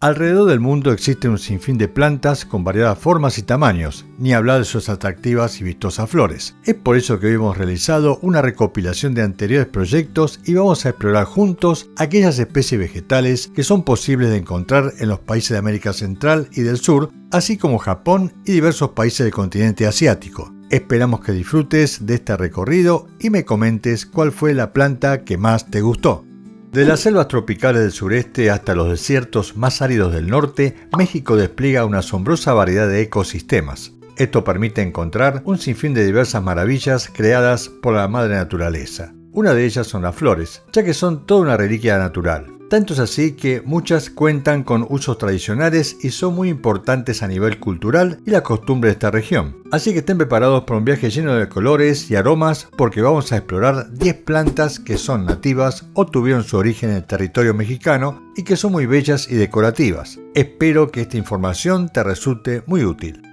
Alrededor del mundo existe un sinfín de plantas con variadas formas y tamaños, ni hablar de sus atractivas y vistosas flores. Es por eso que hoy hemos realizado una recopilación de anteriores proyectos y vamos a explorar juntos aquellas especies vegetales que son posibles de encontrar en los países de América Central y del Sur, así como Japón y diversos países del continente asiático. Esperamos que disfrutes de este recorrido y me comentes cuál fue la planta que más te gustó. De las selvas tropicales del sureste hasta los desiertos más áridos del norte, México despliega una asombrosa variedad de ecosistemas. Esto permite encontrar un sinfín de diversas maravillas creadas por la madre naturaleza. Una de ellas son las flores, ya que son toda una reliquia natural. Tanto es así que muchas cuentan con usos tradicionales y son muy importantes a nivel cultural y la costumbre de esta región. Así que estén preparados para un viaje lleno de colores y aromas porque vamos a explorar 10 plantas que son nativas o tuvieron su origen en el territorio mexicano y que son muy bellas y decorativas. Espero que esta información te resulte muy útil.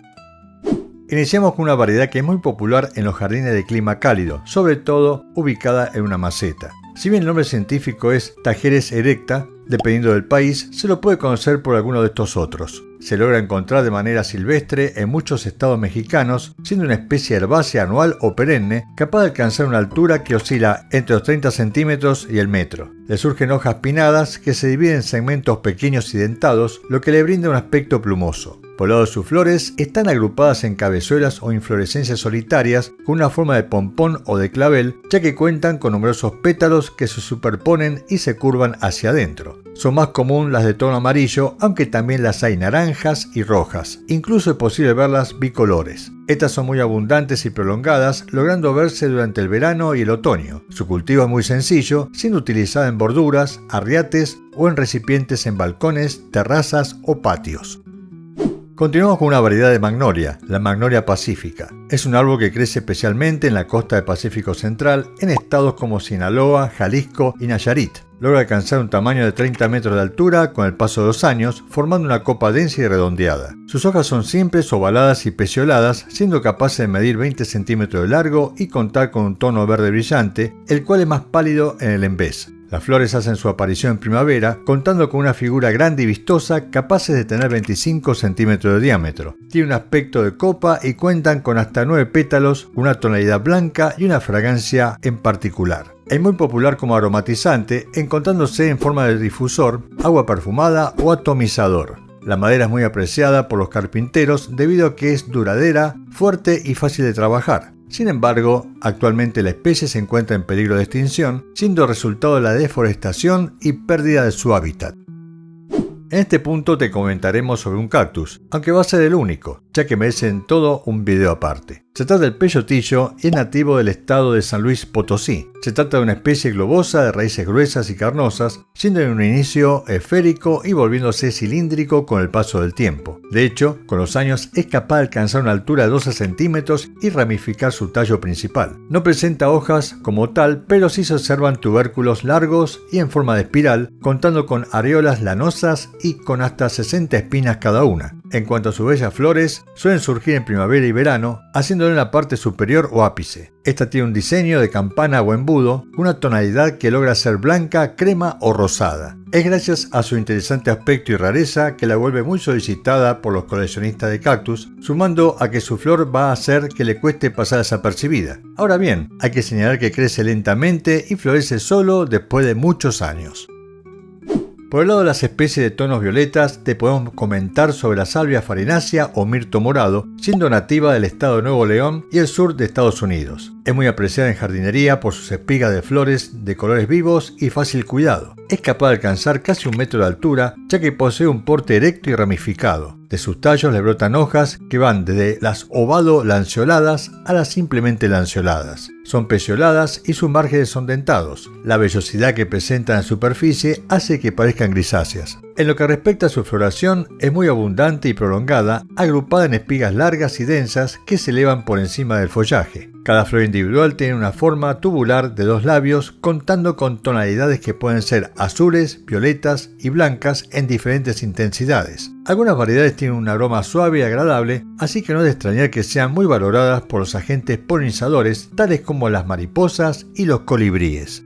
Iniciamos con una variedad que es muy popular en los jardines de clima cálido, sobre todo ubicada en una maceta. Si bien el nombre científico es Tagetes erecta, dependiendo del país, se lo puede conocer por alguno de estos otros. Se logra encontrar de manera silvestre en muchos estados mexicanos, siendo una especie herbácea anual o perenne, capaz de alcanzar una altura que oscila entre los 30 centímetros y el metro. Le surgen hojas pinnadas que se dividen en segmentos pequeños y dentados, lo que le brinda un aspecto plumoso. Por el lado de sus flores, están agrupadas en cabezuelas o inflorescencias solitarias con una forma de pompón o de clavel, ya que cuentan con numerosos pétalos que se superponen y se curvan hacia adentro. Son más comunes las de tono amarillo, aunque también las hay naranjas y rojas. Incluso es posible verlas bicolores. Estas son muy abundantes y prolongadas, logrando verse durante el verano y el otoño. Su cultivo es muy sencillo, siendo utilizada en borduras, arriates o en recipientes en balcones, terrazas o patios. Continuamos con una variedad de magnolia, la magnolia pacífica. Es un árbol que crece especialmente en la costa del Pacífico Central, en estados como Sinaloa, Jalisco y Nayarit. Logra alcanzar un tamaño de 30 metros de altura con el paso de los años, formando una copa densa y redondeada. Sus hojas son simples, ovaladas y pecioladas, siendo capaces de medir 20 centímetros de largo y contar con un tono verde brillante, el cual es más pálido en el envés. Las flores hacen su aparición en primavera, contando con una figura grande y vistosa, capaces de tener 25 centímetros de diámetro. Tiene un aspecto de copa y cuentan con hasta 9 pétalos, una tonalidad blanca y una fragancia en particular. Es muy popular como aromatizante, encontrándose en forma de difusor, agua perfumada o atomizador. La madera es muy apreciada por los carpinteros debido a que es duradera, fuerte y fácil de trabajar. Sin embargo, actualmente la especie se encuentra en peligro de extinción, siendo resultado de la deforestación y pérdida de su hábitat. En este punto te comentaremos sobre un cactus, aunque va a ser el único, ya que merecen todo un video aparte. Se trata del peyotillo y es nativo del estado de San Luis Potosí. Se trata de una especie globosa de raíces gruesas y carnosas, siendo en un inicio esférico y volviéndose cilíndrico con el paso del tiempo. De hecho, con los años es capaz de alcanzar una altura de 12 centímetros y ramificar su tallo principal. No presenta hojas como tal, pero sí se observan tubérculos largos y en forma de espiral, contando con areolas lanosas y con hasta 60 espinas cada una. En cuanto a sus bellas flores, suelen surgir en primavera y verano, haciéndolo en la parte superior o ápice. Esta tiene un diseño de campana o embudo, una tonalidad que logra ser blanca, crema o rosada. Es gracias a su interesante aspecto y rareza que la vuelve muy solicitada por los coleccionistas de cactus, sumando a que su flor va a hacer que le cueste pasar desapercibida. Ahora bien, hay que señalar que crece lentamente y florece solo después de muchos años. Por el lado de las especies de tonos violetas, te podemos comentar sobre la salvia farinácea o mirto morado, siendo nativa del estado de Nuevo León y el sur de Estados Unidos. Es muy apreciada en jardinería por sus espigas de flores de colores vivos y fácil cuidado. Es capaz de alcanzar casi 1 metro de altura, ya que posee un porte erecto y ramificado. De sus tallos le brotan hojas que van desde las ovado-lanceoladas a las simplemente lanceoladas. Son pecioladas y sus márgenes son dentados. La vellosidad que presentan en superficie hace que parezcan grisáceas. En lo que respecta a su floración, es muy abundante y prolongada, agrupada en espigas largas y densas que se elevan por encima del follaje. Cada flor individual tiene una forma tubular de 2 labios, contando con tonalidades que pueden ser azules, violetas y blancas en diferentes intensidades. Algunas variedades tienen un aroma suave y agradable, así que no es de extrañar que sean muy valoradas por los agentes polinizadores, tales como las mariposas y los colibríes.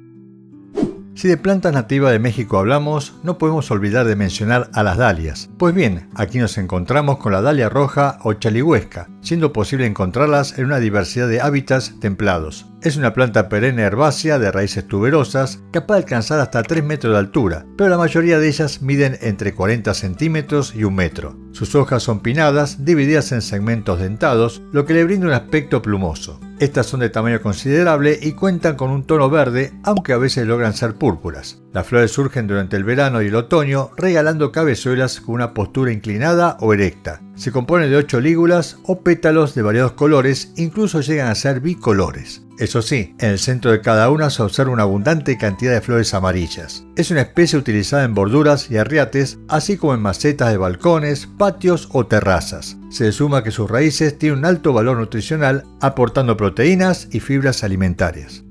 Si de plantas nativas de México hablamos, no podemos olvidar de mencionar a las dalias. Pues bien, aquí nos encontramos con la dalia roja o chaligüesca, siendo posible encontrarlas en una diversidad de hábitats templados. Es una planta perenne herbácea de raíces tuberosas, capaz de alcanzar hasta 3 metros de altura, pero la mayoría de ellas miden entre 40 centímetros y 1 metro. Sus hojas son pinnadas, divididas en segmentos dentados, lo que le brinda un aspecto plumoso. Estas son de tamaño considerable y cuentan con un tono verde, aunque a veces logran ser púrpuras. Las flores surgen durante el verano y el otoño, regalando cabezuelas con una postura inclinada o erecta. Se compone de 8 lígulas o pétalos de variados colores, incluso llegan a ser bicolores. Eso sí, en el centro de cada una se observa una abundante cantidad de flores amarillas. Es una especie utilizada en borduras y arriates, así como en macetas de balcones, patios o terrazas. Se suma que sus raíces tienen un alto valor nutricional, aportando proteínas y fibras alimentarias.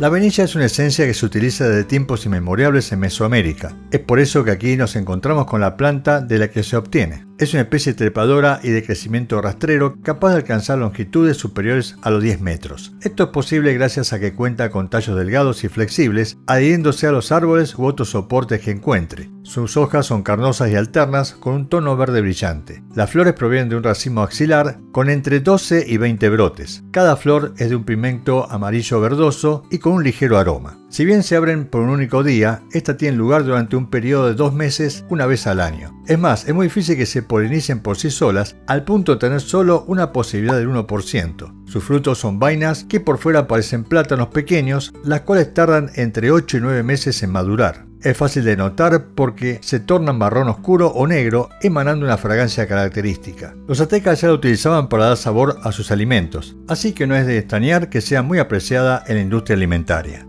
La vainilla es una esencia que se utiliza desde tiempos inmemorables en Mesoamérica. Es por eso que aquí nos encontramos con la planta de la que se obtiene. Es una especie trepadora y de crecimiento rastrero capaz de alcanzar longitudes superiores a los 10 metros. Esto es posible gracias a que cuenta con tallos delgados y flexibles, adhiriéndose a los árboles u otros soportes que encuentre. Sus hojas son carnosas y alternas con un tono verde brillante. Las flores provienen de un racimo axilar con entre 12 y 20 brotes. Cada flor es de un pigmento amarillo verdoso y con un ligero aroma. Si bien se abren por un único día, esta tiene lugar durante un periodo de 2 meses, una vez al año. Es más, es muy difícil que se polinicen por sí solas, al punto de tener solo una posibilidad del 1%. Sus frutos son vainas que por fuera parecen plátanos pequeños, las cuales tardan entre 8 y 9 meses en madurar. Es fácil de notar porque se tornan marrón oscuro o negro, emanando una fragancia característica. Los aztecas ya la utilizaban para dar sabor a sus alimentos, así que no es de extrañar que sea muy apreciada en la industria alimentaria.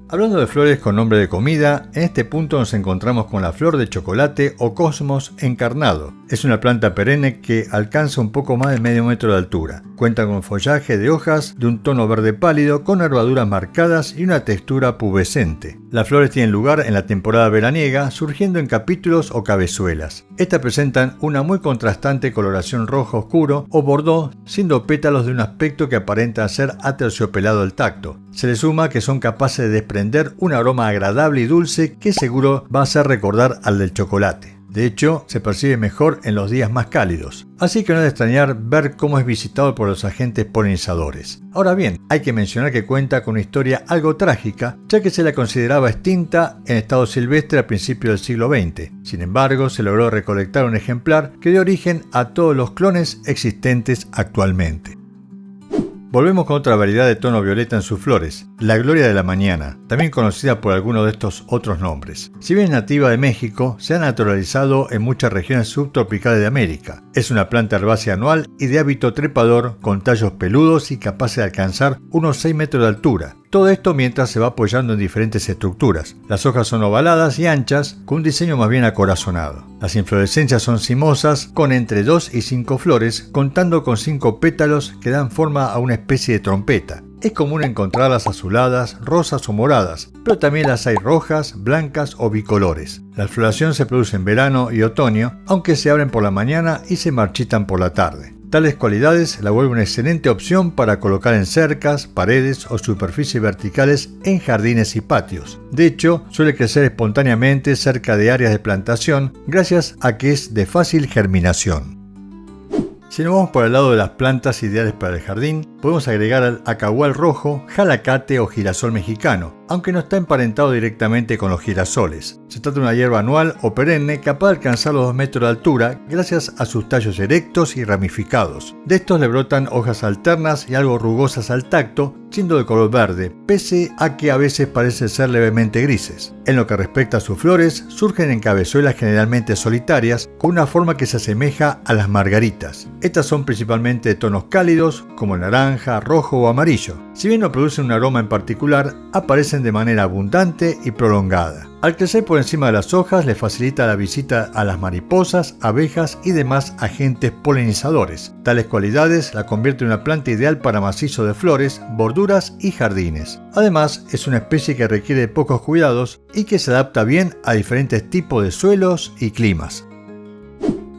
Hablando de flores con nombre de comida, en este punto nos encontramos con la flor de chocolate o cosmos encarnado. Es una planta perenne que alcanza un poco más de medio metro de altura. Cuenta con follaje de hojas de un tono verde pálido con nervaduras marcadas y una textura pubescente. Las flores tienen lugar en la temporada veraniega, surgiendo en capítulos o cabezuelas. Estas presentan una muy contrastante coloración rojo oscuro o bordó, siendo pétalos de un aspecto que aparenta ser aterciopelado al tacto. Se le suma que son capaces de desprender un aroma agradable y dulce que seguro va a hacer recordar al del chocolate. De hecho, se percibe mejor en los días más cálidos. Así que no es de extrañar ver cómo es visitado por los agentes polinizadores. Ahora bien, hay que mencionar que cuenta con una historia algo trágica, ya que se la consideraba extinta en estado silvestre a principios del siglo XX. Sin embargo, se logró recolectar un ejemplar que dio origen a todos los clones existentes actualmente. Volvemos con otra variedad de tono violeta en sus flores, la gloria de la mañana, también conocida por algunos de estos otros nombres. Si bien es nativa de México, se ha naturalizado en muchas regiones subtropicales de América. Es una planta herbácea anual y de hábito trepador, con tallos peludos y capaces de alcanzar unos 6 metros de altura. Todo esto mientras se va apoyando en diferentes estructuras. Las hojas son ovaladas y anchas, con un diseño más bien acorazonado. Las inflorescencias son cimosas, con entre 2 y 5 flores, contando con 5 pétalos que dan forma a una especie de trompeta. Es común encontrarlas azuladas, rosas o moradas, pero también las hay rojas, blancas o bicolores. La floración se produce en verano y otoño, aunque se abren por la mañana y se marchitan por la tarde. Tales cualidades la vuelven una excelente opción para colocar en cercas, paredes o superficies verticales en jardines y patios. De hecho, suele crecer espontáneamente cerca de áreas de plantación gracias a que es de fácil germinación. Si nos vamos por el lado de las plantas ideales para el jardín, podemos agregar al acahual rojo, jalacate o girasol mexicano, aunque no está emparentado directamente con los girasoles. Se trata de una hierba anual o perenne capaz de alcanzar los 2 metros de altura gracias a sus tallos erectos y ramificados. De estos le brotan hojas alternas y algo rugosas al tacto, siendo de color verde, pese a que a veces parecen ser levemente grises. En lo que respecta a sus flores, surgen en cabezuelas generalmente solitarias, con una forma que se asemeja a las margaritas. Estas son principalmente de tonos cálidos, como el naranja, rojo o amarillo. Si bien no producen un aroma en particular, aparecen de manera abundante y prolongada. Al crecer por encima de las hojas, les facilita la visita a las mariposas, abejas y demás agentes polinizadores. Tales cualidades la convierten en una planta ideal para macizo de flores, borduras y jardines. Además, es una especie que requiere de pocos cuidados y que se adapta bien a diferentes tipos de suelos y climas.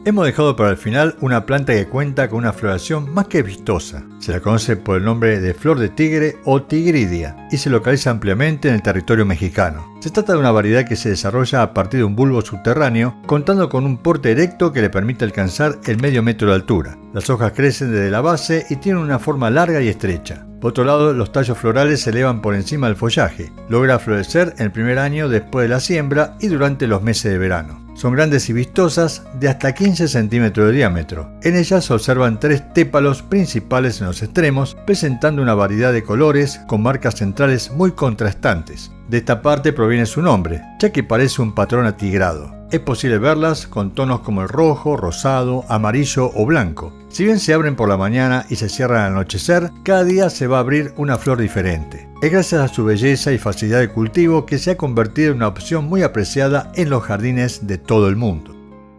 Hemos dejado para el final una planta que cuenta con una floración más que vistosa. Se la conoce por el nombre de flor de tigre o tigridia y se localiza ampliamente en el territorio mexicano. Se trata de una variedad que se desarrolla a partir de un bulbo subterráneo, contando con un porte erecto que le permite alcanzar el medio metro de altura. Las hojas crecen desde la base y tienen una forma larga y estrecha. Por otro lado, los tallos florales se elevan por encima del follaje. Logra florecer en el primer año después de la siembra y durante los meses de verano. Son grandes y vistosas, de hasta 15 centímetros de diámetro. En ellas se observan 3 tépalos principales en los extremos, presentando una variedad de colores con marcas centrales muy contrastantes. De esta parte proviene su nombre, ya que parece un patrón atigrado. Es posible verlas con tonos como el rojo, rosado, amarillo o blanco. Si bien se abren por la mañana y se cierran al anochecer, cada día se va a abrir una flor diferente. Es gracias a su belleza y facilidad de cultivo que se ha convertido en una opción muy apreciada en los jardines de todo el mundo.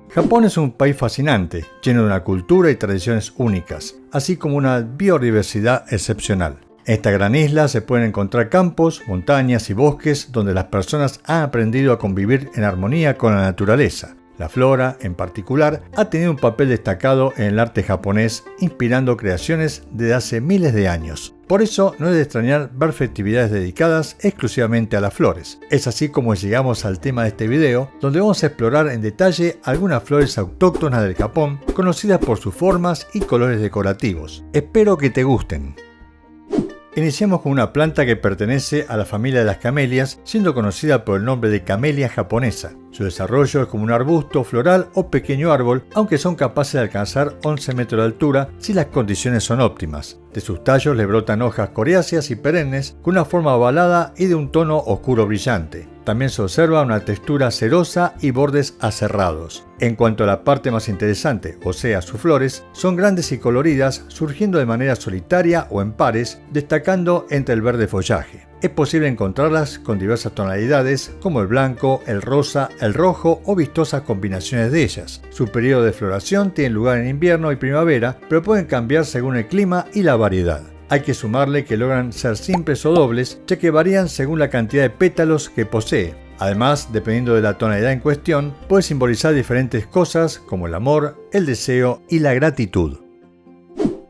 Japón es un país fascinante, lleno de una cultura y tradiciones únicas, así como una biodiversidad excepcional. En esta gran isla se pueden encontrar campos, montañas y bosques donde las personas han aprendido a convivir en armonía con la naturaleza. La flora, en particular, ha tenido un papel destacado en el arte japonés, inspirando creaciones desde hace miles de años. Por eso no es de extrañar ver festividades dedicadas exclusivamente a las flores. Es así como llegamos al tema de este video, donde vamos a explorar en detalle algunas flores autóctonas del Japón, conocidas por sus formas y colores decorativos. Espero que te gusten. Iniciamos con una planta que pertenece a la familia de las camelias, siendo conocida por el nombre de camelia japonesa. Su desarrollo es como un arbusto floral o pequeño árbol, aunque son capaces de alcanzar 11 metros de altura si las condiciones son óptimas. De sus tallos le brotan hojas coriáceas y perennes con una forma ovalada y de un tono oscuro brillante. También se observa una textura cerosa y bordes aserrados. En cuanto a la parte más interesante, o sea, sus flores, son grandes y coloridas, surgiendo de manera solitaria o en pares, destacando entre el verde follaje. Es posible encontrarlas con diversas tonalidades, como el blanco, el rosa, el rojo o vistosas combinaciones de ellas. Su periodo de floración tiene lugar en invierno y primavera, pero pueden cambiar según el clima y la variedad. Hay que sumarle que logran ser simples o dobles, ya que varían según la cantidad de pétalos que posee. Además, dependiendo de la tonalidad en cuestión, puede simbolizar diferentes cosas como el amor, el deseo y la gratitud.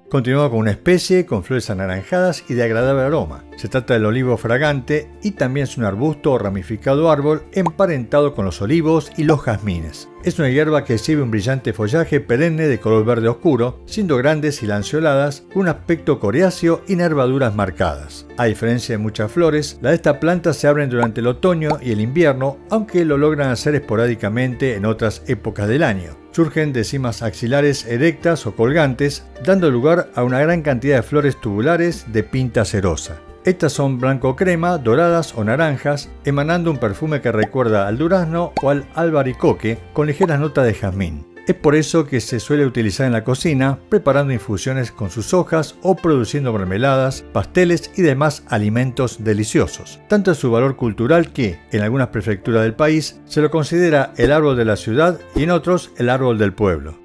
Continuamos con una especie con flores anaranjadas y de agradable aroma. Se trata del olivo fragante y también es un arbusto o ramificado árbol emparentado con los olivos y los jazmines. Es una hierba que exhibe un brillante follaje perenne de color verde oscuro, siendo grandes y lanceoladas, con un aspecto coriáceo y nervaduras marcadas. A diferencia de muchas flores, las de esta planta se abren durante el otoño y el invierno, aunque lo logran hacer esporádicamente en otras épocas del año. Surgen de cimas axilares erectas o colgantes, dando lugar a una gran cantidad de flores tubulares de pinta cerosa. Estas son blanco crema, doradas o naranjas, emanando un perfume que recuerda al durazno o al albaricoque con ligeras notas de jazmín. Es por eso que se suele utilizar en la cocina, preparando infusiones con sus hojas o produciendo mermeladas, pasteles y demás alimentos deliciosos. Tanto es su valor cultural que, en algunas prefecturas del país, se lo considera el árbol de la ciudad y en otros el árbol del pueblo.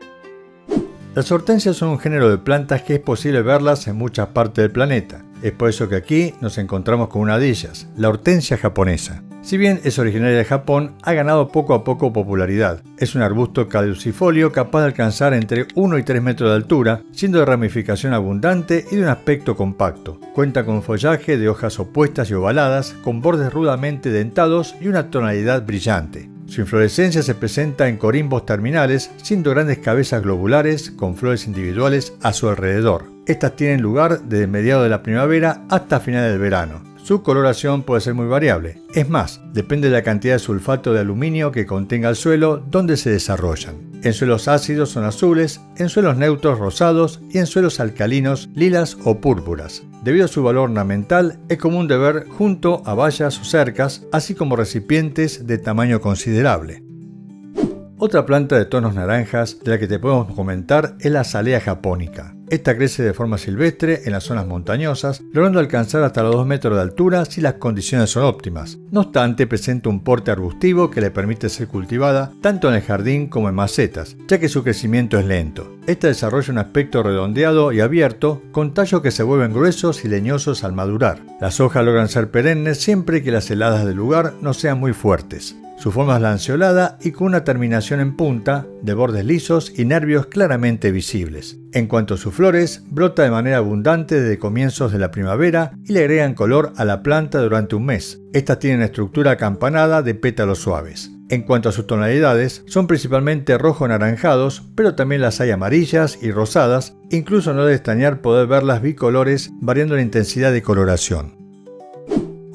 Las hortensias son un género de plantas que es posible verlas en muchas partes del planeta. Es por eso que aquí nos encontramos con una de ellas, la hortensia japonesa. Si bien es originaria de Japón, ha ganado poco a poco popularidad. Es un arbusto caducifolio capaz de alcanzar entre 1 y 3 metros de altura, siendo de ramificación abundante y de un aspecto compacto. Cuenta con un follaje de hojas opuestas y ovaladas, con bordes rudamente dentados y una tonalidad brillante. Su inflorescencia se presenta en corimbos terminales, siendo grandes cabezas globulares con flores individuales a su alrededor. Estas tienen lugar desde mediados de la primavera hasta finales del verano. Su coloración puede ser muy variable. Es más, depende de la cantidad de sulfato de aluminio que contenga el suelo donde se desarrollan. En suelos ácidos son azules, en suelos neutros rosados y en suelos alcalinos lilas o púrpuras. Debido a su valor ornamental, es común de ver junto a vallas o cercas, así como recipientes de tamaño considerable. Otra planta de tonos naranjas de la que te podemos comentar es la azalea japónica. Esta crece de forma silvestre en las zonas montañosas, logrando alcanzar hasta los 2 metros de altura si las condiciones son óptimas. No obstante, presenta un porte arbustivo que le permite ser cultivada tanto en el jardín como en macetas, ya que su crecimiento es lento. Esta desarrolla un aspecto redondeado y abierto, con tallos que se vuelven gruesos y leñosos al madurar. Las hojas logran ser perennes siempre que las heladas del lugar no sean muy fuertes. Su forma es lanceolada y con una terminación en punta, de bordes lisos y nervios claramente visibles. En cuanto a sus flores, brota de manera abundante desde comienzos de la primavera y le agregan color a la planta durante un mes. Estas tienen estructura acampanada de pétalos suaves. En cuanto a sus tonalidades, son principalmente rojo-anaranjados, pero también las hay amarillas y rosadas, incluso no debe extrañar poder verlas bicolores variando la intensidad de coloración.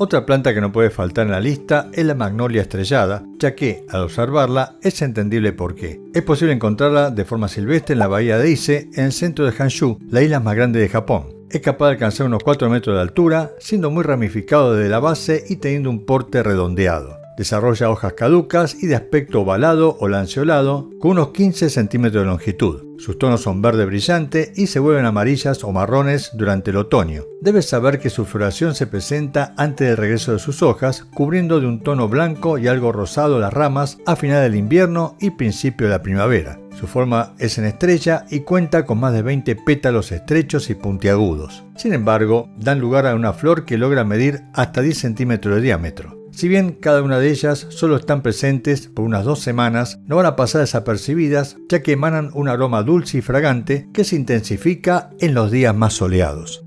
Otra planta que no puede faltar en la lista es la magnolia estrellada, ya que, al observarla, es entendible por qué. Es posible encontrarla de forma silvestre en la bahía de Ise, en el centro de Honshu, la isla más grande de Japón. Es capaz de alcanzar unos 4 metros de altura, siendo muy ramificado desde la base y teniendo un porte redondeado. Desarrolla hojas caducas y de aspecto ovalado o lanceolado, con unos 15 centímetros de longitud. Sus tonos son verde brillante y se vuelven amarillas o marrones durante el otoño. Debes saber que su floración se presenta antes del regreso de sus hojas, cubriendo de un tono blanco y algo rosado las ramas a final del invierno y principio de la primavera. Su forma es en estrella y cuenta con más de 20 pétalos estrechos y puntiagudos. Sin embargo, dan lugar a una flor que logra medir hasta 10 centímetros de diámetro. Si bien cada una de ellas solo están presentes por unas 2 semanas, no van a pasar desapercibidas, ya que emanan un aroma dulce y fragante que se intensifica en los días más soleados.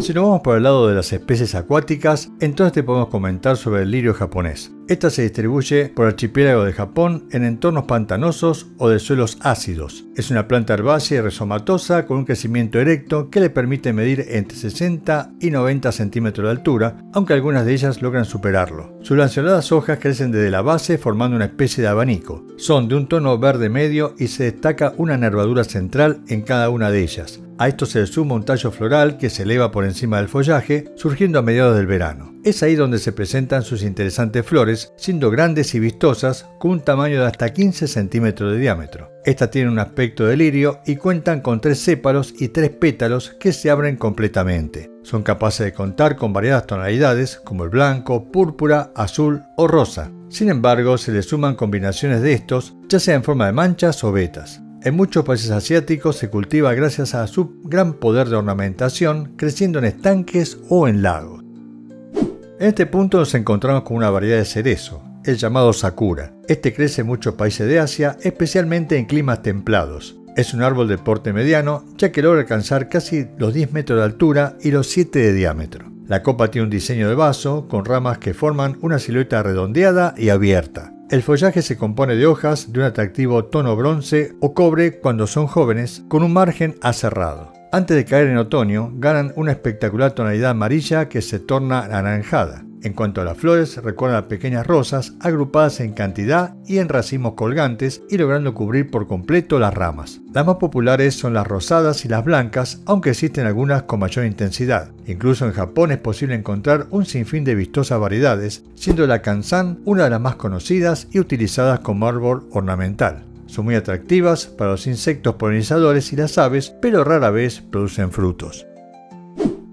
Si nos vamos por el lado de las especies acuáticas, entonces te podemos comentar sobre el lirio japonés. Esta se distribuye por el archipiélago de Japón en entornos pantanosos o de suelos ácidos. Es una planta herbácea y rizomatosa con un crecimiento erecto que le permite medir entre 60 y 90 centímetros de altura, aunque algunas de ellas logran superarlo. Sus lanceoladas hojas crecen desde la base formando una especie de abanico. Son de un tono verde medio y se destaca una nervadura central en cada una de ellas. A esto se le suma un tallo floral que se eleva por encima del follaje, surgiendo a mediados del verano. Es ahí donde se presentan sus interesantes flores, siendo grandes y vistosas, con un tamaño de hasta 15 centímetros de diámetro. Estas tienen un aspecto de lirio y cuentan con 3 sépalos y 3 pétalos que se abren completamente. Son capaces de contar con variadas tonalidades como el blanco, púrpura, azul o rosa. Sin embargo, se le suman combinaciones de estos, ya sea en forma de manchas o vetas. En muchos países asiáticos se cultiva gracias a su gran poder de ornamentación, creciendo en estanques o en lagos. En este punto nos encontramos con una variedad de cerezo, el llamado sakura. Este crece en muchos países de Asia, especialmente en climas templados. Es un árbol de porte mediano, ya que logra alcanzar casi los 10 metros de altura y los 7 de diámetro. La copa tiene un diseño de vaso, con ramas que forman una silueta redondeada y abierta. El follaje se compone de hojas de un atractivo tono bronce o cobre cuando son jóvenes, con un margen aserrado. Antes de caer en otoño, ganan una espectacular tonalidad amarilla que se torna anaranjada. En cuanto a las flores, recuerdan a pequeñas rosas agrupadas en cantidad y en racimos colgantes y logrando cubrir por completo las ramas. Las más populares son las rosadas y las blancas, aunque existen algunas con mayor intensidad. Incluso en Japón es posible encontrar un sinfín de vistosas variedades, siendo la kanzan una de las más conocidas y utilizadas como árbol ornamental. Son muy atractivas para los insectos polinizadores y las aves, pero rara vez producen frutos.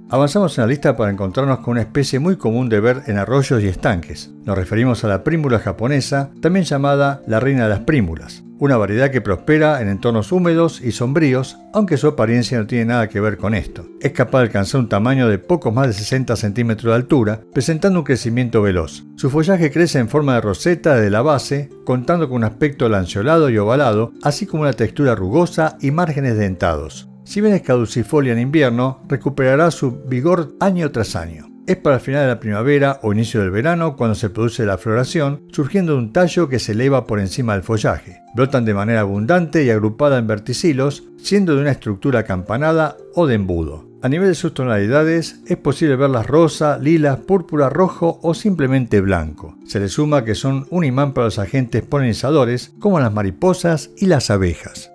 Avanzamos en la lista para encontrarnos con una especie muy común de ver en arroyos y estanques. Nos referimos a la prímula japonesa, también llamada la reina de las prímulas, una variedad que prospera en entornos húmedos y sombríos, aunque su apariencia no tiene nada que ver con esto. Es capaz de alcanzar un tamaño de poco más de 60 centímetros de altura, presentando un crecimiento veloz. Su follaje crece en forma de roseta desde la base, contando con un aspecto lanceolado y ovalado, así como una textura rugosa y márgenes dentados. Si bien es caducifolia en invierno, recuperará su vigor año tras año. Es para el final de la primavera o inicio del verano cuando se produce la floración, surgiendo de un tallo que se eleva por encima del follaje. Brotan de manera abundante y agrupada en verticilos, siendo de una estructura acampanada o de embudo. A nivel de sus tonalidades, es posible verlas rosa, lila, púrpura, rojo o simplemente blanco. Se le suma que son un imán para los agentes polinizadores, como las mariposas y las abejas.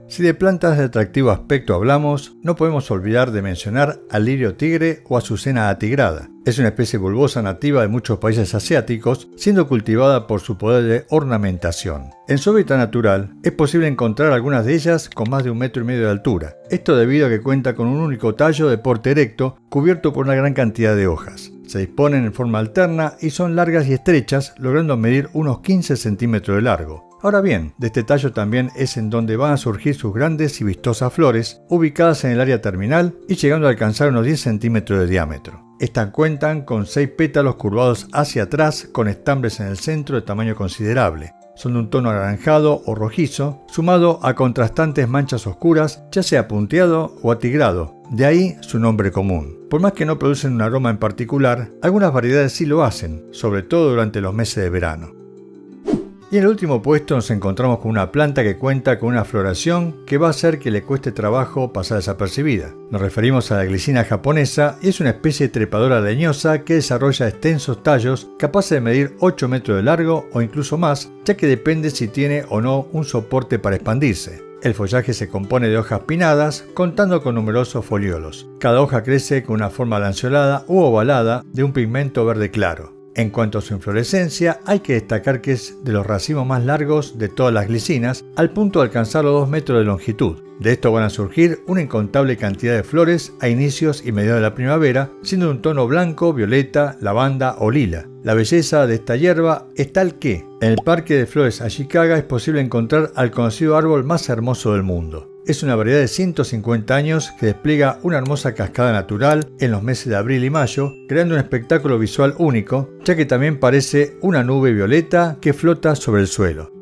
Si de plantas de atractivo aspecto hablamos, no podemos olvidar de mencionar al lirio tigre o Azucena atigrada. Es una especie bulbosa nativa de muchos países asiáticos, siendo cultivada por su poder de ornamentación. En su hábitat natural, es posible encontrar algunas de ellas con más de 1,5 metros de altura. Esto debido a que cuenta con un único tallo de porte erecto, cubierto por una gran cantidad de hojas. Se disponen en forma alterna y son largas y estrechas, logrando medir unos 15 centímetros de largo. Ahora bien, de este tallo también es en donde van a surgir sus grandes y vistosas flores, ubicadas en el área terminal y llegando a alcanzar unos 10 centímetros de diámetro. Estas cuentan con 6 pétalos curvados hacia atrás con estambres en el centro de tamaño considerable. Son de un tono anaranjado o rojizo, sumado a contrastantes manchas oscuras, ya sea punteado o atigrado, de ahí su nombre común. Por más que no producen un aroma en particular, algunas variedades sí lo hacen, sobre todo durante los meses de verano. Y en el último puesto nos encontramos con una planta que cuenta con una floración que va a hacer que le cueste trabajo pasar desapercibida. Nos referimos a la glicina japonesa y es una especie trepadora leñosa que desarrolla extensos tallos capaces de medir 8 metros de largo o incluso más, ya que depende si tiene o no un soporte para expandirse. El follaje se compone de hojas pinnadas, contando con numerosos foliolos. Cada hoja crece con una forma lanceolada u ovalada de un pigmento verde claro. En cuanto a su inflorescencia, hay que destacar que es de los racimos más largos de todas las glicinas, al punto de alcanzar los 2 metros de longitud. De esto van a surgir una incontable cantidad de flores a inicios y mediados de la primavera, siendo de un tono blanco, violeta, lavanda o lila. La belleza de esta hierba es tal que, en el Parque de Flores Ashikaga es posible encontrar al conocido árbol más hermoso del mundo. Es una variedad de 150 años que despliega una hermosa cascada natural en los meses de abril y mayo, creando un espectáculo visual único, ya que también parece una nube violeta que flota sobre el suelo.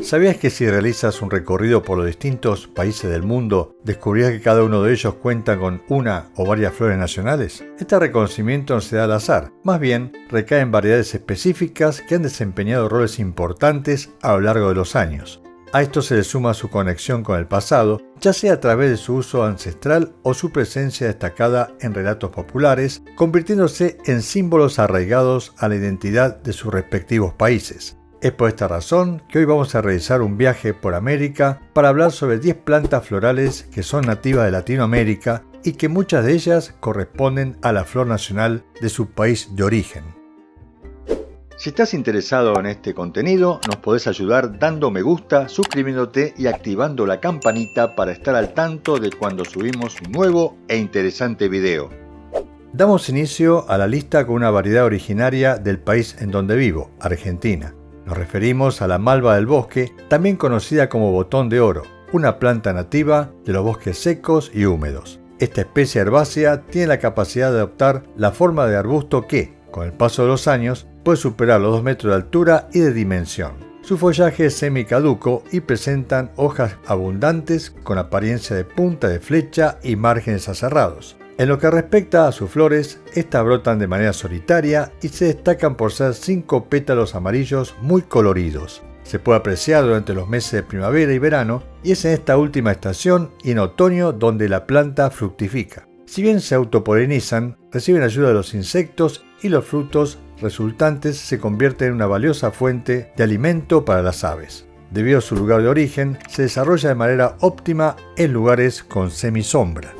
¿Sabías que si realizas un recorrido por los distintos países del mundo, descubrirás que cada uno de ellos cuenta con una o varias flores nacionales? Este reconocimiento no se da al azar, más bien recae en variedades específicas que han desempeñado roles importantes a lo largo de los años. A esto se le suma su conexión con el pasado, ya sea a través de su uso ancestral o su presencia destacada en relatos populares, convirtiéndose en símbolos arraigados a la identidad de sus respectivos países. Es por esta razón que hoy vamos a realizar un viaje por América para hablar sobre 10 plantas florales que son nativas de Latinoamérica y que muchas de ellas corresponden a la flor nacional de su país de origen. Si estás interesado en este contenido, nos podés ayudar dando me gusta, suscribiéndote y activando la campanita para estar al tanto de cuando subimos un nuevo e interesante video. Damos inicio a la lista con una variedad originaria del país en donde vivo, Argentina. Nos referimos a la malva del bosque, también conocida como botón de oro, una planta nativa de los bosques secos y húmedos. Esta especie herbácea tiene la capacidad de adoptar la forma de arbusto que, con el paso de los años, puede superar los 2 metros de altura y de dimensión. Su follaje es semicaduco y presentan hojas abundantes con apariencia de punta de flecha y márgenes aserrados. En lo que respecta a sus flores, estas brotan de manera solitaria y se destacan por ser 5 pétalos amarillos muy coloridos. Se puede apreciar durante los meses de primavera y verano y es en esta última estación y en otoño donde la planta fructifica. Si bien se autopolinizan, reciben ayuda de los insectos y los frutos resultantes se convierten en una valiosa fuente de alimento para las aves. Debido a su lugar de origen, se desarrolla de manera óptima en lugares con semisombra.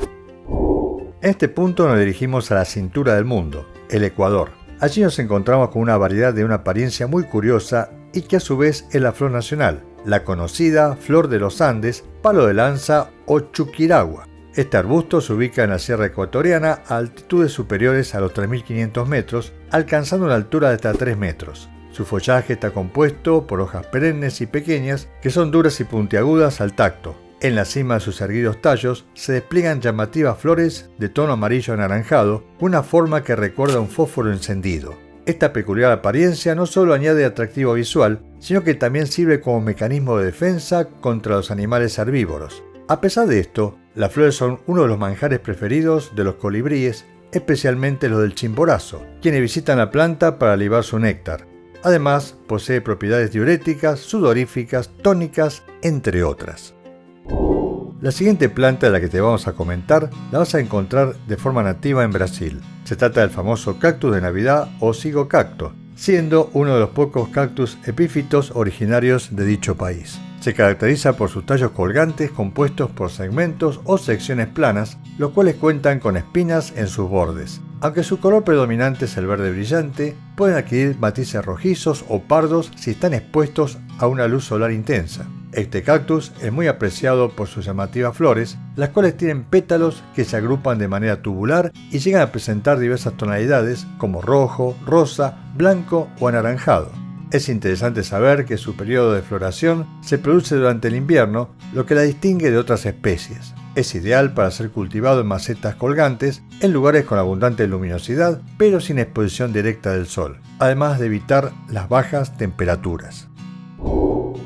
En este punto nos dirigimos a la cintura del mundo, el Ecuador. Allí nos encontramos con una variedad de una apariencia muy curiosa y que a su vez es la flor nacional, la conocida flor de los Andes, palo de lanza o chuquiragua. Este arbusto se ubica en la sierra ecuatoriana a altitudes superiores a los 3.500 metros, alcanzando una altura de hasta 3 metros. Su follaje está compuesto por hojas perennes y pequeñas que son duras y puntiagudas al tacto. En la cima de sus erguidos tallos se despliegan llamativas flores de tono amarillo anaranjado, una forma que recuerda a un fósforo encendido. Esta peculiar apariencia no solo añade atractivo visual, sino que también sirve como mecanismo de defensa contra los animales herbívoros. A pesar de esto, las flores son uno de los manjares preferidos de los colibríes, especialmente los del chimborazo, quienes visitan la planta para libar su néctar. Además, posee propiedades diuréticas, sudoríficas, tónicas, entre otras. La siguiente planta de la que te vamos a comentar la vas a encontrar de forma nativa en Brasil. Se trata del famoso cactus de Navidad o cigocacto, siendo uno de los pocos cactus epífitos originarios de dicho país. Se caracteriza por sus tallos colgantes compuestos por segmentos o secciones planas, los cuales cuentan con espinas en sus bordes. Aunque su color predominante es el verde brillante, pueden adquirir matices rojizos o pardos si están expuestos a una luz solar intensa. Este cactus es muy apreciado por sus llamativas flores, las cuales tienen pétalos que se agrupan de manera tubular y llegan a presentar diversas tonalidades como rojo, rosa, blanco o anaranjado. Es interesante saber que su periodo de floración se produce durante el invierno, lo que la distingue de otras especies. Es ideal para ser cultivado en macetas colgantes, en lugares con abundante luminosidad, pero sin exposición directa del sol, además de evitar las bajas temperaturas.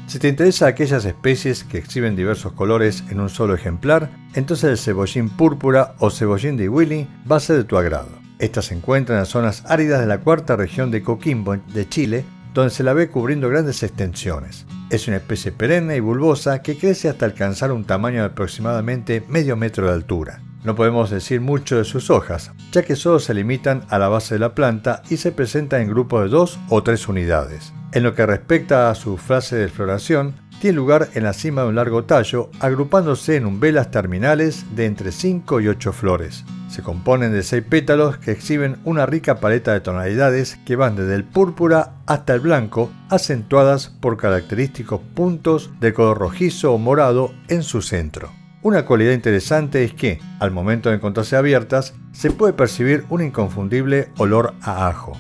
Si te interesa aquellas especies que exhiben diversos colores en un solo ejemplar, entonces el cebollín púrpura o cebollín de Willy va a ser de tu agrado. Esta se encuentra en las zonas áridas de la cuarta región de Coquimbo, de Chile, donde se la ve cubriendo grandes extensiones. Es una especie perenne y bulbosa que crece hasta alcanzar un tamaño de aproximadamente medio metro de altura. No podemos decir mucho de sus hojas, ya que solo se limitan a la base de la planta y se presentan en grupos de 2 o 3 unidades. En lo que respecta a su fase de floración, tiene lugar en la cima de un largo tallo, agrupándose en umbelas terminales de entre 5 y 8 flores. Se componen de 6 pétalos que exhiben una rica paleta de tonalidades que van desde el púrpura hasta el blanco, acentuadas por característicos puntos de color rojizo o morado en su centro. Una cualidad interesante es que, al momento de encontrarse abiertas, se puede percibir un inconfundible olor a ajo.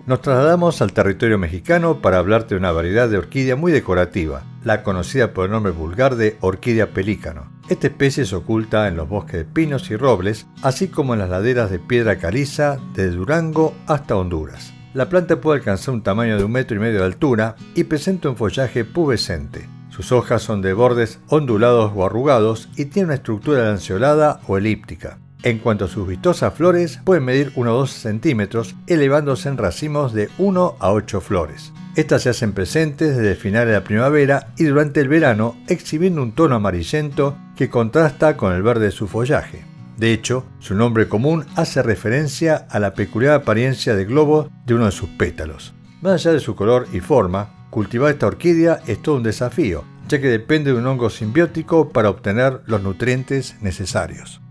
Nos trasladamos al territorio mexicano para hablarte de una variedad de orquídea muy decorativa, la conocida por el nombre vulgar de orquídea pelícano. Esta especie se oculta en los bosques de pinos y robles, así como en las laderas de piedra caliza desde Durango hasta Honduras. La planta puede alcanzar un tamaño de 1,5 metros de altura y presenta un follaje pubescente. Sus hojas son de bordes ondulados o arrugados y tiene una estructura lanceolada o elíptica. En cuanto a sus vistosas flores, pueden medir unos 12 centímetros, elevándose en racimos de 1 a 8 flores. Estas se hacen presentes desde el final de la primavera y durante el verano, exhibiendo un tono amarillento que contrasta con el verde de su follaje. De hecho, su nombre común hace referencia a la peculiar apariencia de globo de uno de sus pétalos. Más allá de su color y forma, cultivar esta orquídea es todo un desafío, ya que depende de un hongo simbiótico para obtener los nutrientes necesarios.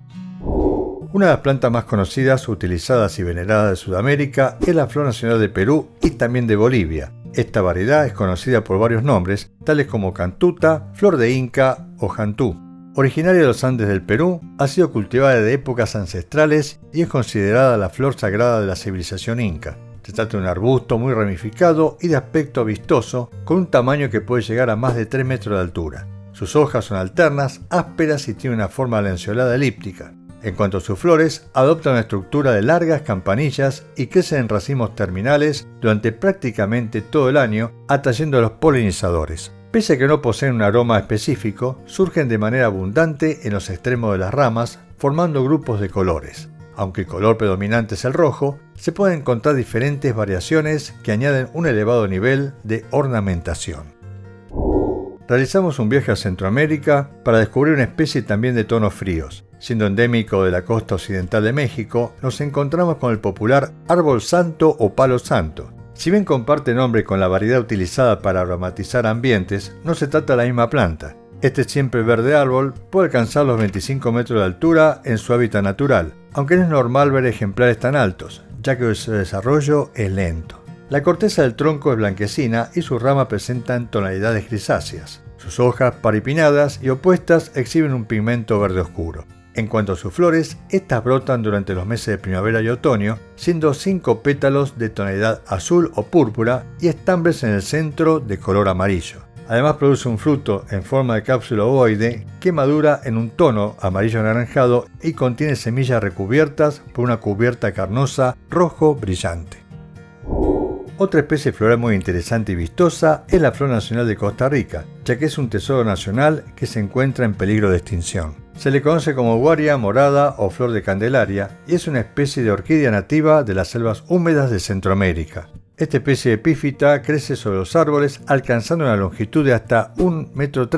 Una de las plantas más conocidas, utilizadas y veneradas de Sudamérica es la flor nacional de Perú y también de Bolivia. Esta variedad es conocida por varios nombres, tales como cantuta, flor de Inca o jantú. Originaria de los Andes del Perú, ha sido cultivada desde épocas ancestrales y es considerada la flor sagrada de la civilización inca. Se trata de un arbusto muy ramificado y de aspecto vistoso, con un tamaño que puede llegar a más de 3 metros de altura. Sus hojas son alternas, ásperas y tienen una forma lanceolada elíptica. En cuanto a sus flores, adoptan una estructura de largas campanillas y crecen en racimos terminales durante prácticamente todo el año, atrayendo a los polinizadores. Pese a que no poseen un aroma específico, surgen de manera abundante en los extremos de las ramas, formando grupos de colores. Aunque el color predominante es el rojo, se pueden encontrar diferentes variaciones que añaden un elevado nivel de ornamentación. Realizamos un viaje a Centroamérica para descubrir una especie también de tonos fríos. Siendo endémico de la costa occidental de México, nos encontramos con el popular árbol santo o palo santo. Si bien comparte nombre con la variedad utilizada para aromatizar ambientes, no se trata de la misma planta. Este siempre verde árbol puede alcanzar los 25 metros de altura en su hábitat natural, aunque no es normal ver ejemplares tan altos, ya que su desarrollo es lento. La corteza del tronco es blanquecina y sus ramas presentan tonalidades grisáceas. Sus hojas, paripinnadas y opuestas, exhiben un pigmento verde oscuro. En cuanto a sus flores, estas brotan durante los meses de primavera y otoño, siendo 5 pétalos de tonalidad azul o púrpura y estambres en el centro de color amarillo. Además produce un fruto en forma de cápsula ovoide que madura en un tono amarillo anaranjado y contiene semillas recubiertas por una cubierta carnosa rojo brillante. Otra especie floral muy interesante y vistosa es la flor nacional de Costa Rica, ya que es un tesoro nacional que se encuentra en peligro de extinción. Se le conoce como guaria morada o flor de candelaria y es una especie de orquídea nativa de las selvas húmedas de Centroamérica. Esta especie epífita crece sobre los árboles alcanzando una longitud de hasta 1,30 metros.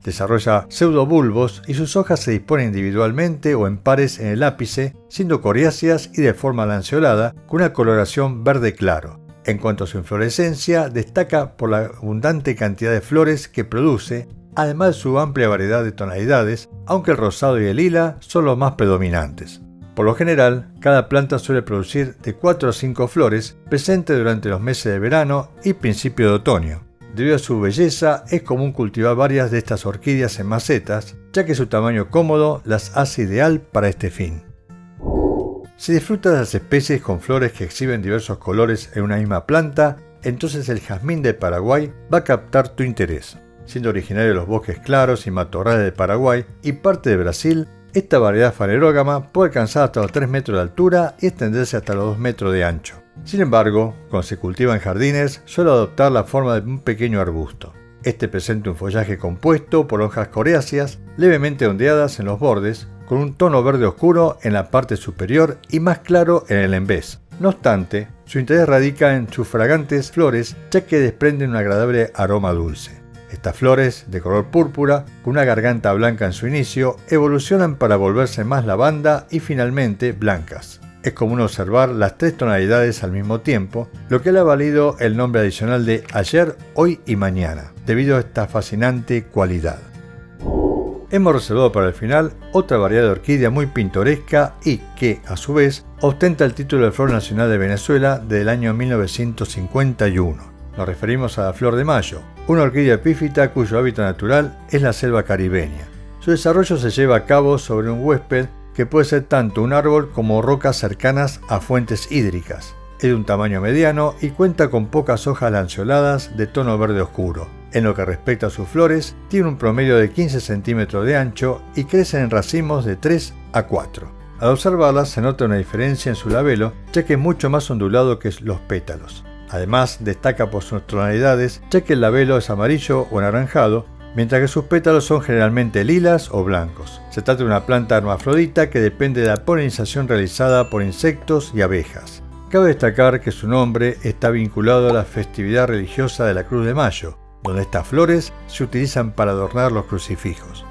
Desarrolla pseudobulbos y sus hojas se disponen individualmente o en pares en el ápice, siendo coriáceas y de forma lanceolada con una coloración verde claro. En cuanto a su inflorescencia, destaca por la abundante cantidad de flores que produce, además de su amplia variedad de tonalidades, aunque el rosado y el lila son los más predominantes. Por lo general, cada planta suele producir de 4 a 5 flores, presentes durante los meses de verano y principio de otoño. Debido a su belleza, es común cultivar varias de estas orquídeas en macetas, ya que su tamaño cómodo las hace ideal para este fin. Si disfrutas de las especies con flores que exhiben diversos colores en una misma planta, entonces el jazmín de Paraguay va a captar tu interés. Siendo originario de los bosques claros y matorrales de Paraguay y parte de Brasil, esta variedad fanerógama puede alcanzar hasta los 3 metros de altura y extenderse hasta los 2 metros de ancho. Sin embargo, cuando se cultiva en jardines, suele adoptar la forma de un pequeño arbusto. Este presenta un follaje compuesto por hojas coriáceas levemente ondeadas en los bordes, con un tono verde oscuro en la parte superior y más claro en el envés. No obstante, su interés radica en sus fragantes flores, ya que desprenden un agradable aroma dulce. Estas flores, de color púrpura, con una garganta blanca en su inicio, evolucionan para volverse más lavanda y finalmente blancas. Es común observar las 3 tonalidades al mismo tiempo, lo que le ha valido el nombre adicional de ayer, hoy y mañana, debido a esta fascinante cualidad. Hemos reservado para el final otra variedad de orquídea muy pintoresca y que, a su vez, ostenta el título de Flor Nacional de Venezuela del año 1951. Nos referimos a la flor de mayo, una orquídea epífita cuyo hábitat natural es la selva caribeña. Su desarrollo se lleva a cabo sobre un huésped que puede ser tanto un árbol como rocas cercanas a fuentes hídricas. Es de un tamaño mediano y cuenta con pocas hojas lanceoladas de tono verde oscuro. En lo que respecta a sus flores, tiene un promedio de 15 centímetros de ancho y crecen en racimos de 3 a 4. Al observarlas se nota una diferencia en su labelo, ya que es mucho más ondulado que los pétalos. Además, destaca por sus tonalidades, ya que el labelo es amarillo o anaranjado, mientras que sus pétalos son generalmente lilas o blancos. Se trata de una planta hermafrodita que depende de la polinización realizada por insectos y abejas. Cabe destacar que su nombre está vinculado a la festividad religiosa de la Cruz de Mayo, donde estas flores se utilizan para adornar los crucifijos.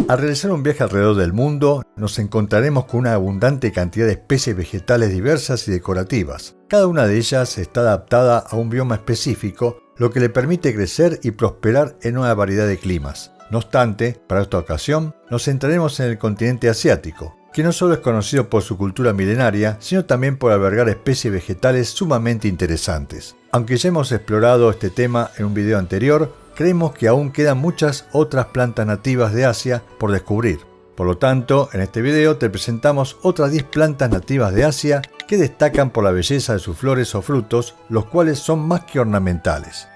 Al realizar un viaje alrededor del mundo, nos encontraremos con una abundante cantidad de especies vegetales diversas y decorativas. Cada una de ellas está adaptada a un bioma específico, lo que le permite crecer y prosperar en una variedad de climas. No obstante, para esta ocasión, nos centraremos en el continente asiático, que no solo es conocido por su cultura milenaria, sino también por albergar especies vegetales sumamente interesantes. Aunque ya hemos explorado este tema en un video anterior, creemos que aún quedan muchas otras plantas nativas de Asia por descubrir. Por lo tanto, en este video te presentamos otras 10 plantas nativas de Asia que destacan por la belleza de sus flores o frutos, los cuales son más que ornamentales.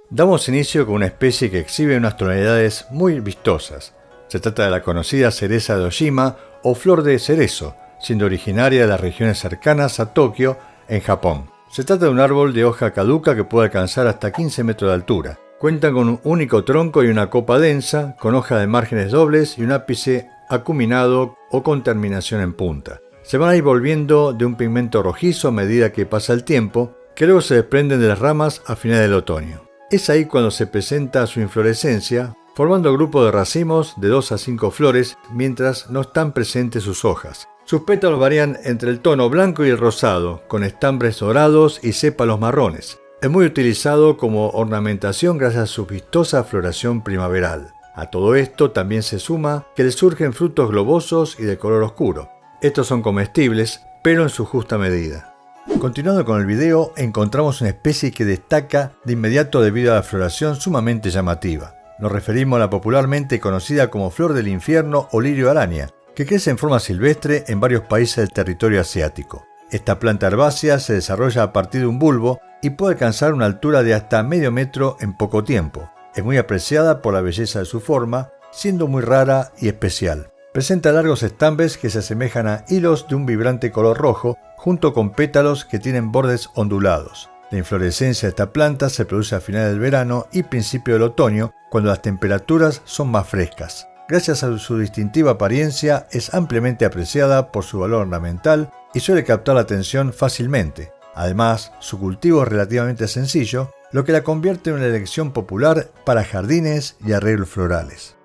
Damos inicio con una especie que exhibe unas tonalidades muy vistosas. Se trata de la conocida cereza de Ojima o flor de cerezo, siendo originaria de las regiones cercanas a Tokio, en Japón. Se trata de un árbol de hoja caduca que puede alcanzar hasta 15 metros de altura. Cuenta con un único tronco y una copa densa, con hojas de márgenes dobles y un ápice acuminado o con terminación en punta. Se van a ir volviendo de un pigmento rojizo a medida que pasa el tiempo, que luego se desprenden de las ramas a finales del otoño. Es ahí cuando se presenta su inflorescencia, formando grupos de racimos de 2 a 5 flores, mientras no están presentes sus hojas. Sus pétalos varían entre el tono blanco y el rosado, con estambres dorados y sépalos marrones. Es muy utilizado como ornamentación gracias a su vistosa floración primaveral. A todo esto también se suma que le surgen frutos globosos y de color oscuro. Estos son comestibles, pero en su justa medida. Continuando con el video, encontramos una especie que destaca de inmediato debido a la floración sumamente llamativa. Nos referimos a la popularmente conocida como flor del infierno o lirio araña, que crece en forma silvestre en varios países del territorio asiático. Esta planta herbácea se desarrolla a partir de un bulbo y puede alcanzar una altura de hasta medio metro en poco tiempo. Es muy apreciada por la belleza de su forma, siendo muy rara y especial. Presenta largos estambres que se asemejan a hilos de un vibrante color rojo, junto con pétalos que tienen bordes ondulados. La inflorescencia de esta planta se produce a finales del verano y principio del otoño, cuando las temperaturas son más frescas. Gracias a su distintiva apariencia, es ampliamente apreciada por su valor ornamental y suele captar la atención fácilmente. Además, su cultivo es relativamente sencillo, lo que la convierte en una elección popular para jardines y arreglos florales.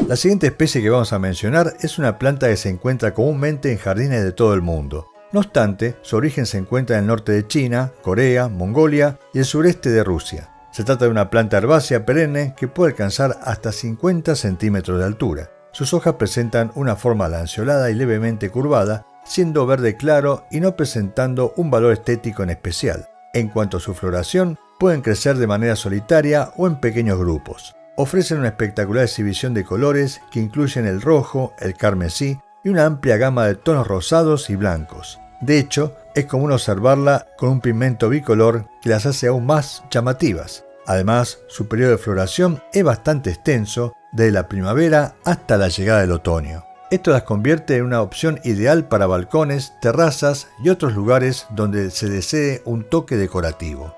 La siguiente especie que vamos a mencionar es una planta que se encuentra comúnmente en jardines de todo el mundo. No obstante, su origen se encuentra en el norte de China, Corea, Mongolia y el sureste de Rusia. Se trata de una planta herbácea perenne que puede alcanzar hasta 50 centímetros de altura. Sus hojas presentan una forma lanceolada y levemente curvada, siendo verde claro y no presentando un valor estético en especial. En cuanto a su floración, pueden crecer de manera solitaria o en pequeños grupos. Ofrecen una espectacular exhibición de colores que incluyen el rojo, el carmesí y una amplia gama de tonos rosados y blancos. De hecho, es común observarla con un pigmento bicolor que las hace aún más llamativas. Además, su periodo de floración es bastante extenso, desde la primavera hasta la llegada del otoño. Esto las convierte en una opción ideal para balcones, terrazas y otros lugares donde se desee un toque decorativo.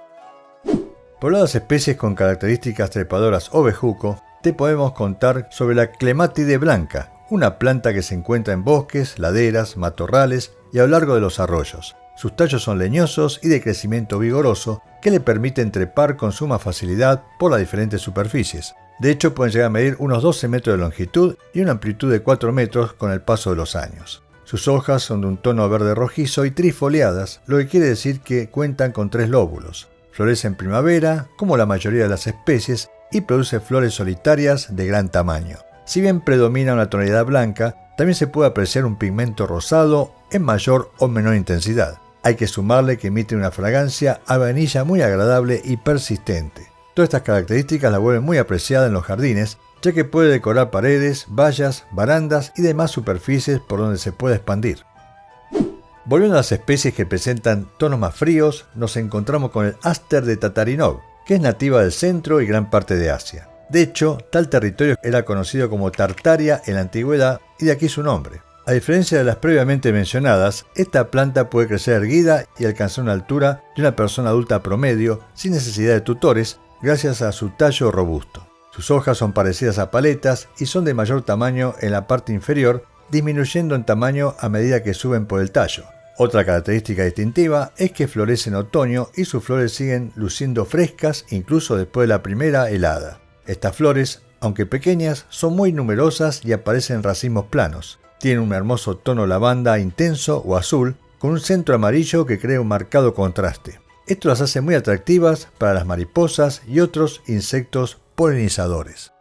Por las especies con características trepadoras o bejuco, te podemos contar sobre la clematide blanca, una planta que se encuentra en bosques, laderas, matorrales y a lo largo de los arroyos. Sus tallos son leñosos y de crecimiento vigoroso que le permiten trepar con suma facilidad por las diferentes superficies. De hecho, pueden llegar a medir unos 12 metros de longitud y una amplitud de 4 metros con el paso de los años. Sus hojas son de un tono verde rojizo y trifoliadas, lo que quiere decir que cuentan con 3 lóbulos. Florece en primavera, como la mayoría de las especies, y produce flores solitarias de gran tamaño. Si bien predomina una tonalidad blanca, también se puede apreciar un pigmento rosado en mayor o menor intensidad. Hay que sumarle que emite una fragancia a vainilla muy agradable y persistente. Todas estas características la vuelven muy apreciada en los jardines, ya que puede decorar paredes, vallas, barandas y demás superficies por donde se puede expandir. Volviendo a las especies que presentan tonos más fríos, nos encontramos con el Aster de Tatarinov, que es nativa del centro y gran parte de Asia. De hecho, tal territorio era conocido como Tartaria en la antigüedad y de aquí su nombre. A diferencia de las previamente mencionadas, esta planta puede crecer erguida y alcanzar una altura de una persona adulta promedio sin necesidad de tutores, gracias a su tallo robusto. Sus hojas son parecidas a paletas y son de mayor tamaño en la parte inferior, disminuyendo en tamaño a medida que suben por el tallo. Otra característica distintiva es que florece en otoño y sus flores siguen luciendo frescas incluso después de la primera helada. Estas flores, aunque pequeñas, son muy numerosas y aparecen en racimos planos. Tienen un hermoso tono lavanda intenso o azul, con un centro amarillo que crea un marcado contraste. Esto las hace muy atractivas para las mariposas y otros insectos polinizadores.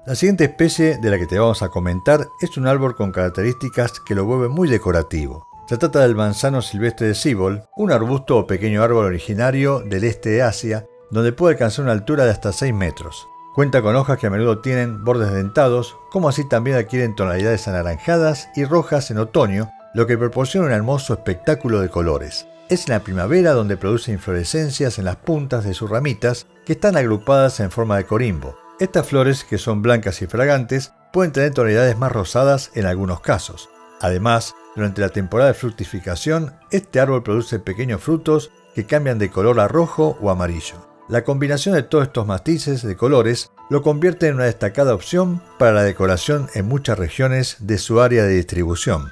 La siguiente especie de la que te vamos a comentar es un árbol con características que lo vuelven muy decorativo. Se trata del manzano silvestre de Sibol, un arbusto o pequeño árbol originario del este de Asia, donde puede alcanzar una altura de hasta 6 metros. Cuenta con hojas que a menudo tienen bordes dentados, como así también adquieren tonalidades anaranjadas y rojas en otoño, lo que proporciona un hermoso espectáculo de colores. Es en la primavera donde produce inflorescencias en las puntas de sus ramitas, que están agrupadas en forma de corimbo. Estas flores, que son blancas y fragantes, pueden tener tonalidades más rosadas en algunos casos. Además, durante la temporada de fructificación, este árbol produce pequeños frutos que cambian de color a rojo o amarillo. La combinación de todos estos matices de colores lo convierte en una destacada opción para la decoración en muchas regiones de su área de distribución.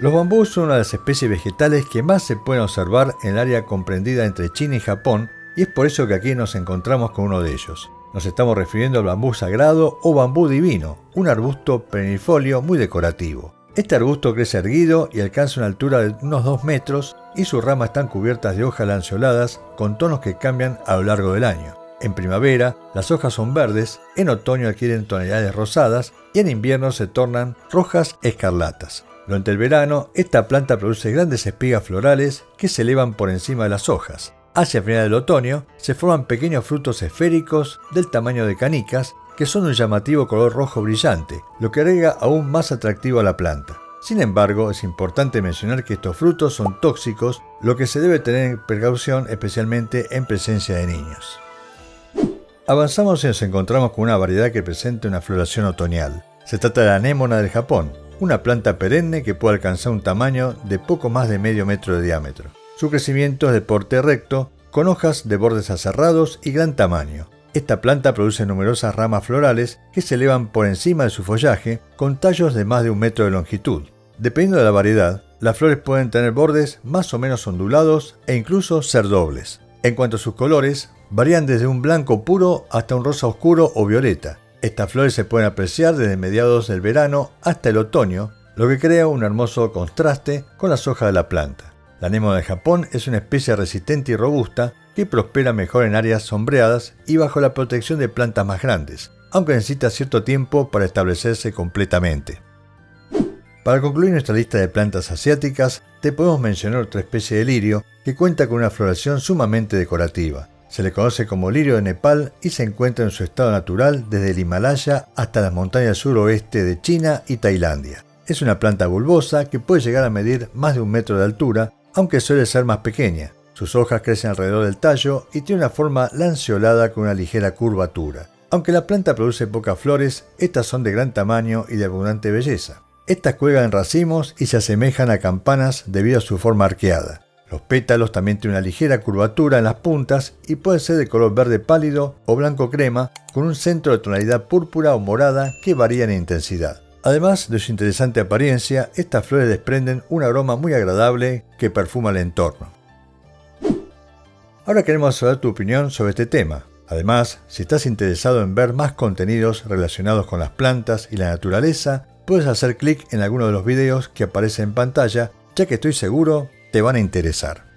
Los bambús son una de las especies vegetales que más se pueden observar en el área comprendida entre China y Japón, y es por eso que aquí nos encontramos con uno de ellos. Nos estamos refiriendo al bambú sagrado o bambú divino, un arbusto perennifolio muy decorativo. Este arbusto crece erguido y alcanza una altura de unos 2 metros y sus ramas están cubiertas de hojas lanceoladas con tonos que cambian a lo largo del año. En primavera, las hojas son verdes, en otoño adquieren tonalidades rosadas y en invierno se tornan rojas escarlatas. Durante el verano, esta planta produce grandes espigas florales que se elevan por encima de las hojas. Hacia el final del otoño, se forman pequeños frutos esféricos del tamaño de canicas que son un llamativo color rojo brillante, lo que agrega aún más atractivo a la planta. Sin embargo, es importante mencionar que estos frutos son tóxicos, lo que se debe tener en precaución especialmente en presencia de niños. Avanzamos y nos encontramos con una variedad que presenta una floración otoñal. Se trata de la anémona del Japón, una planta perenne que puede alcanzar un tamaño de poco más de medio metro de diámetro. Su crecimiento es de porte recto, con hojas de bordes aserrados y gran tamaño. Esta planta produce numerosas ramas florales que se elevan por encima de su follaje, con tallos de más de 1 metro de longitud. Dependiendo de la variedad, las flores pueden tener bordes más o menos ondulados e incluso ser dobles. En cuanto a sus colores, varían desde un blanco puro hasta un rosa oscuro o violeta. Estas flores se pueden apreciar desde mediados del verano hasta el otoño, lo que crea un hermoso contraste con las hojas de la planta. La anémona de Japón es una especie resistente y robusta que prospera mejor en áreas sombreadas y bajo la protección de plantas más grandes, aunque necesita cierto tiempo para establecerse completamente. Para concluir nuestra lista de plantas asiáticas, te podemos mencionar otra especie de lirio que cuenta con una floración sumamente decorativa. Se le conoce como lirio de Nepal y se encuentra en su estado natural desde el Himalaya hasta las montañas suroeste de China y Tailandia. Es una planta bulbosa que puede llegar a medir más de 1 metro de altura, aunque suele ser más pequeña. Sus hojas crecen alrededor del tallo y tiene una forma lanceolada con una ligera curvatura. Aunque la planta produce pocas flores, estas son de gran tamaño y de abundante belleza. Estas cuelgan en racimos y se asemejan a campanas debido a su forma arqueada. Los pétalos también tienen una ligera curvatura en las puntas y pueden ser de color verde pálido o blanco crema, con un centro de tonalidad púrpura o morada que varía en intensidad. Además de su interesante apariencia, estas flores desprenden un aroma muy agradable que perfuma el entorno. Ahora queremos saber tu opinión sobre este tema. Además, si estás interesado en ver más contenidos relacionados con las plantas y la naturaleza, puedes hacer clic en alguno de los videos que aparecen en pantalla, ya que estoy seguro te van a interesar.